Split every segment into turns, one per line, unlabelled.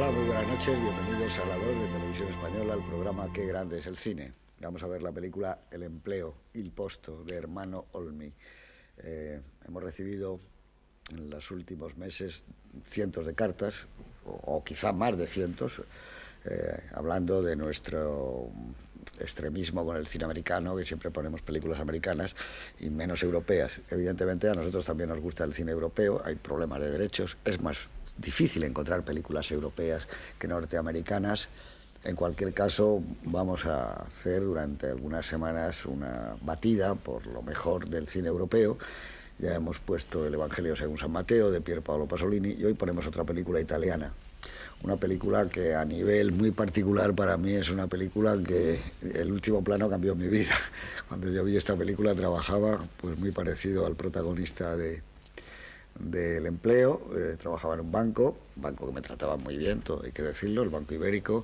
Hola, muy buenas noches, bienvenidos a la 2 de Televisión Española, al programa Qué grande es el cine. Vamos a ver la película El empleo, Il posto, de Ermanno Olmi. Hemos recibido en los últimos meses cientos de cartas, o quizá más de cientos, hablando de nuestro extremismo con el cine americano, que siempre ponemos películas americanas y menos europeas. Evidentemente a nosotros también nos gusta el cine europeo, hay problemas de derechos, es más difícil encontrar películas europeas que norteamericanas. En cualquier caso, vamos a hacer durante algunas semanas una batida por lo mejor del cine europeo. Ya hemos puesto El Evangelio según San Mateo, de Pier Paolo Pasolini, y hoy ponemos otra película italiana. Una película que a nivel muy particular para mí es una película que el último plano cambió mi vida. Cuando yo vi esta película trabajaba pues muy parecido al protagonista del empleo, trabajaba en un banco que me trataba muy bien, todo hay que decirlo, el Banco Ibérico,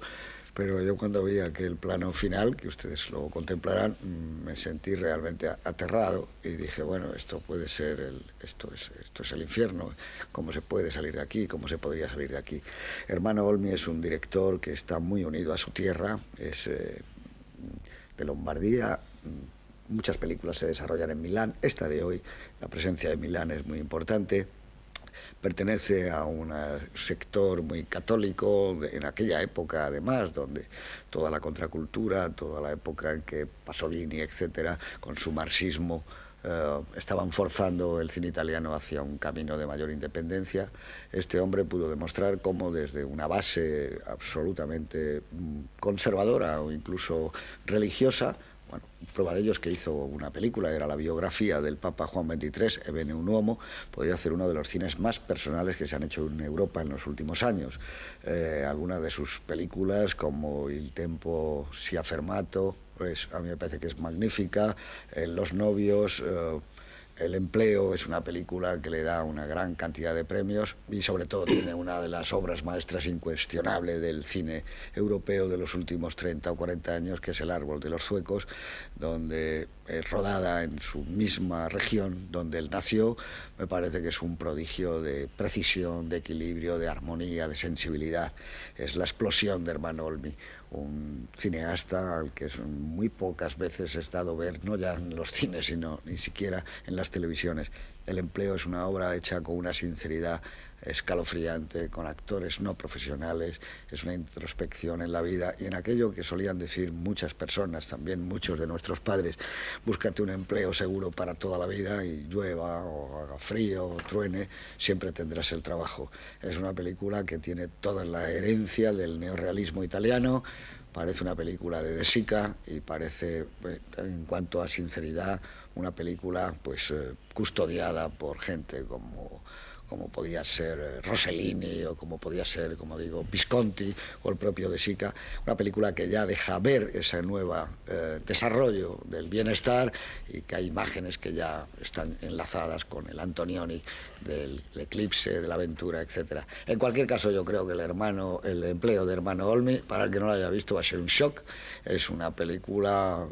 pero yo cuando vi aquel plano final, que ustedes lo contemplarán, me sentí realmente aterrado y dije, bueno, esto puede ser, esto es el infierno, ¿cómo se puede salir de aquí? ¿Cómo se podría salir de aquí? Ermanno Olmi es un director que está muy unido a su tierra, es de Lombardía. Muchas películas se desarrollan en Milán, esta de hoy, la presencia de Milán es muy importante. Pertenece a un sector muy católico, en aquella época además, donde toda la contracultura, toda la época en que Pasolini, etcétera, con su marxismo, estaban forzando el cine italiano hacia un camino de mayor independencia. Este hombre pudo demostrar cómo desde una base absolutamente conservadora o incluso religiosa, bueno, prueba de ello es que hizo una película, era la biografía del Papa Juan XXIII, Ebbene un uomo, podía hacer uno de los cines más personales que se han hecho en Europa en los últimos años. Algunas de sus películas, como Il tempo sia fermato, pues a mí me parece que es magnífica. Los novios, El empleo es una película que le da una gran cantidad de premios y sobre todo tiene una de las obras maestras incuestionables del cine europeo de los últimos 30 o 40 años, que es El árbol de los suecos, donde es rodada en su misma región donde él nació. Me parece que es un prodigio de precisión, de equilibrio, de armonía, de sensibilidad. Es la explosión de Ermanno Olmi, un cineasta al que muy pocas veces he estado ver, no ya en los cines, sino ni siquiera en las televisiones. El empleo es una obra hecha con una sinceridad escalofriante, con actores no profesionales, es una introspección en la vida y en aquello que solían decir muchas personas, también muchos de nuestros padres: búscate un empleo seguro para toda la vida y llueva o haga frío o truene, siempre tendrás el trabajo. Es una película que tiene toda la herencia del neorrealismo italiano. Parece una película de De Sica y parece, en cuanto a sinceridad, una película pues custodiada por gente como podía ser Rossellini o como podía ser, como digo, Visconti o el propio De Sica. Una película que ya deja ver ese nuevo desarrollo del bienestar y que hay imágenes que ya están enlazadas con el Antonioni del eclipse, de la aventura, etcétera. En cualquier caso, yo creo que el empleo de Ermanno Olmi, para el que no lo haya visto, va a ser un shock. Es una película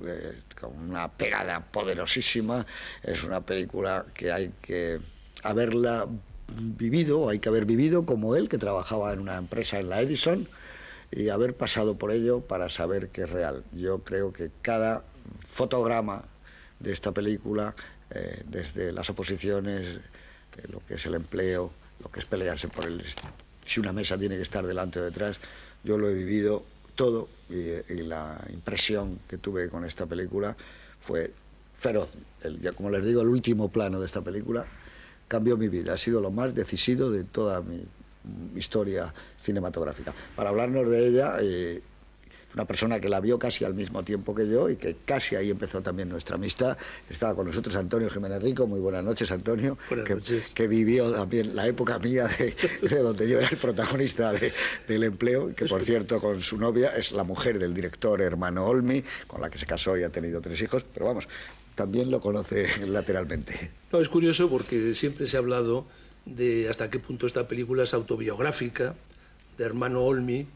con una pegada poderosísima, es una película que hay que haberla vivido, hay que haber vivido como él, que trabajaba en una empresa en la Edison, y haber pasado por ello para saber que es real. Yo creo que cada fotograma de esta película, desde las oposiciones, de lo que es el empleo, lo que es pelearse por si una mesa tiene que estar delante o detrás, yo lo he vivido todo y la impresión que tuve con esta película fue feroz. Ya como les digo, el último plano de esta película cambió mi vida, ha sido lo más decisivo de toda mi historia cinematográfica. Para hablarnos de ella, una persona que la vio casi al mismo tiempo que yo y que casi ahí empezó también nuestra amistad. Estaba con nosotros Antonio Jiménez Rico. Muy buenas noches, Antonio.
Buenas noches.
Que vivió también la época mía de donde yo era el protagonista del empleo, que por cierto con su novia es la mujer del director Ermanno Olmi, con la que se casó y ha tenido 3 hijos, pero vamos, también lo conoce lateralmente.
No, es curioso porque siempre se ha hablado de hasta qué punto esta película es autobiográfica de Ermanno Olmi,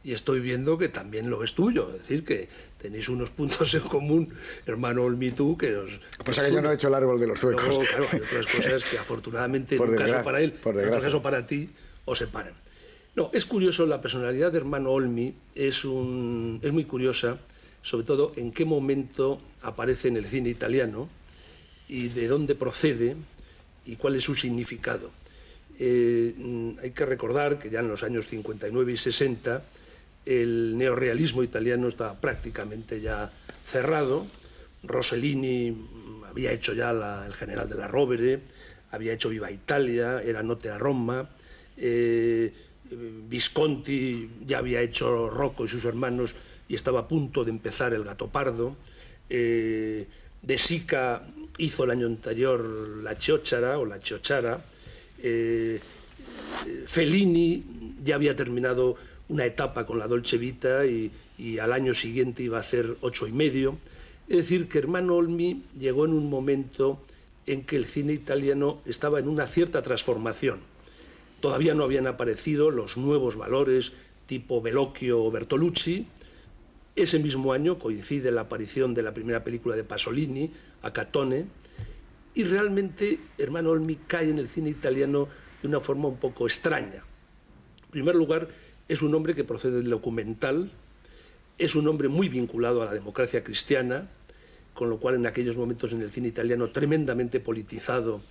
y estoy viendo que también lo es tuyo, es decir, que tenéis unos puntos en común, Ermanno Olmi y tú, que os...
Pues que yo no he hecho El árbol de los suecos.
Luego, claro, hay otras cosas que afortunadamente en un caso para él, en otro caso para ti, os separan. No, es curioso, la personalidad de Ermanno Olmi es muy curiosa, sobre todo en qué momento aparece en el cine italiano y de dónde procede y cuál es su significado. Hay que recordar que ya en los años 59 y 60 el neorrealismo italiano estaba prácticamente ya cerrado. Rossellini había hecho ya El general de la Rovere, había hecho Viva Italia, era Notte a Roma, Visconti ya había hecho Rocco y sus hermanos y estaba a punto de empezar El Gattopardo. De Sica hizo el año anterior La Chiochara o La Chiochara. Fellini ya había terminado una etapa con la Dolce Vita y al año siguiente iba a hacer 8 y medio. Es decir, que Ermanno Olmi llegó en un momento en que el cine italiano estaba en una cierta transformación. Todavía no habían aparecido los nuevos valores tipo Bellocchio o Bertolucci. Ese mismo año coincide la aparición de la primera película de Pasolini, Acatone, y realmente Ermanno Olmi cae en el cine italiano de una forma un poco extraña. En primer lugar, es un hombre que procede del documental, es un hombre muy vinculado a la democracia cristiana, con lo cual en aquellos momentos en el cine italiano tremendamente politizado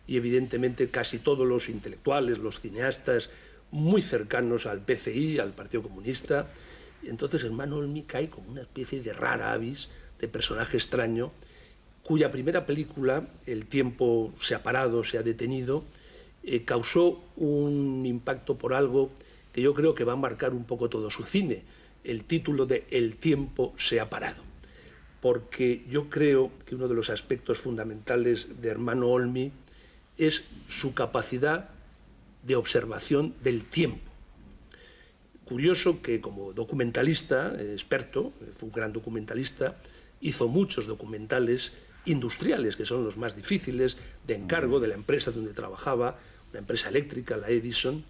y evidentemente casi todos los intelectuales, los cineastas, muy cercanos al PCI, al Partido Comunista. Entonces Ermanno Olmi cae como una especie de rara avis, de personaje extraño, cuya primera película, El tiempo se ha parado, se ha detenido, causó un impacto por algo que yo creo que va a marcar un poco todo su cine, el título de El tiempo se ha parado. Porque yo creo que uno de los aspectos fundamentales de Ermanno Olmi es su capacidad de observación del tiempo. Curioso que como documentalista, experto, fue un gran documentalista, hizo muchos documentales industriales, que son los más difíciles, de encargo de la empresa donde trabajaba, una empresa eléctrica, la Edison.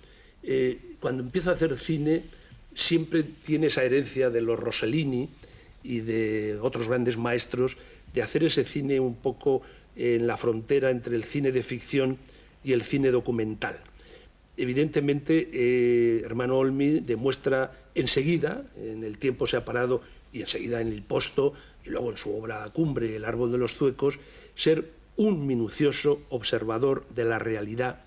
Cuando empieza a hacer cine, siempre tiene esa herencia de los Rossellini y de otros grandes maestros, de hacer ese cine un poco en la frontera entre el cine de ficción y el cine documental. Evidentemente, Ermanno Olmi demuestra enseguida, en El tiempo se ha parado, y enseguida en Il Posto, y luego en su obra cumbre, El árbol de los zuecos, ser un minucioso observador de la realidad,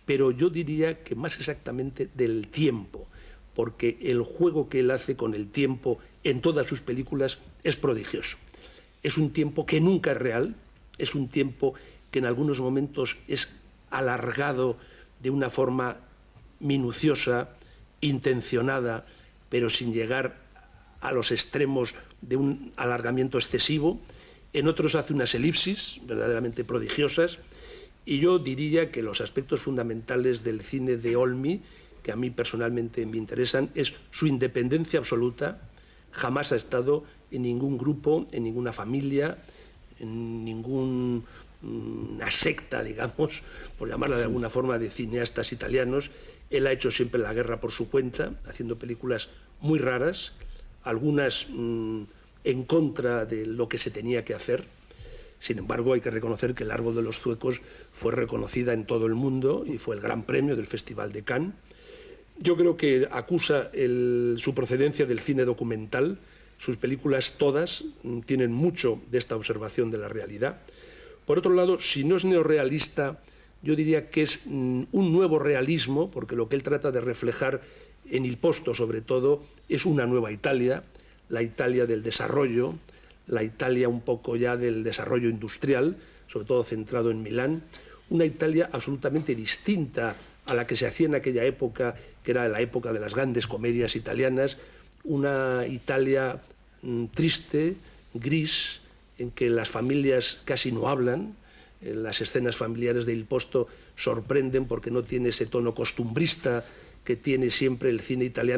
pero yo diría que más exactamente del tiempo, porque el juego que él hace con el tiempo en todas sus películas es prodigioso. Es un tiempo que nunca es real, es un tiempo que en algunos momentos es alargado de una forma minuciosa, intencionada, pero sin llegar a los extremos de un alargamiento excesivo. En otros hace unas elipsis verdaderamente prodigiosas, y yo diría que los aspectos fundamentales del cine de Olmi, que a mí personalmente me interesan, es su independencia absoluta. Jamás ha estado en ningún grupo, en ninguna familia, en ninguna secta, digamos, por llamarla de alguna forma, de cineastas italianos. Él ha hecho siempre la guerra por su cuenta, haciendo películas muy raras, algunas en contra de lo que se tenía que hacer. Sin embargo, hay que reconocer que El árbol de los zuecos fue reconocida en todo el mundo y fue el gran premio del Festival de Cannes. Yo creo que acusa su procedencia del cine documental. Sus películas todas tienen mucho de esta observación de la realidad. Por otro lado, si no es neorrealista, yo diría que es un nuevo realismo, porque lo que él trata de reflejar en Il Posto, sobre todo, es una nueva Italia, la Italia del desarrollo, la Italia un poco ya del desarrollo industrial, sobre todo centrado en Milán, una Italia absolutamente distinta a la que se hacía en aquella época, que era la época de las grandes comedias italianas, una Italia triste, gris, en que las familias casi no hablan. Las escenas familiares de Il Posto sorprenden porque no tiene ese tono costumbrista que tiene siempre el cine italiano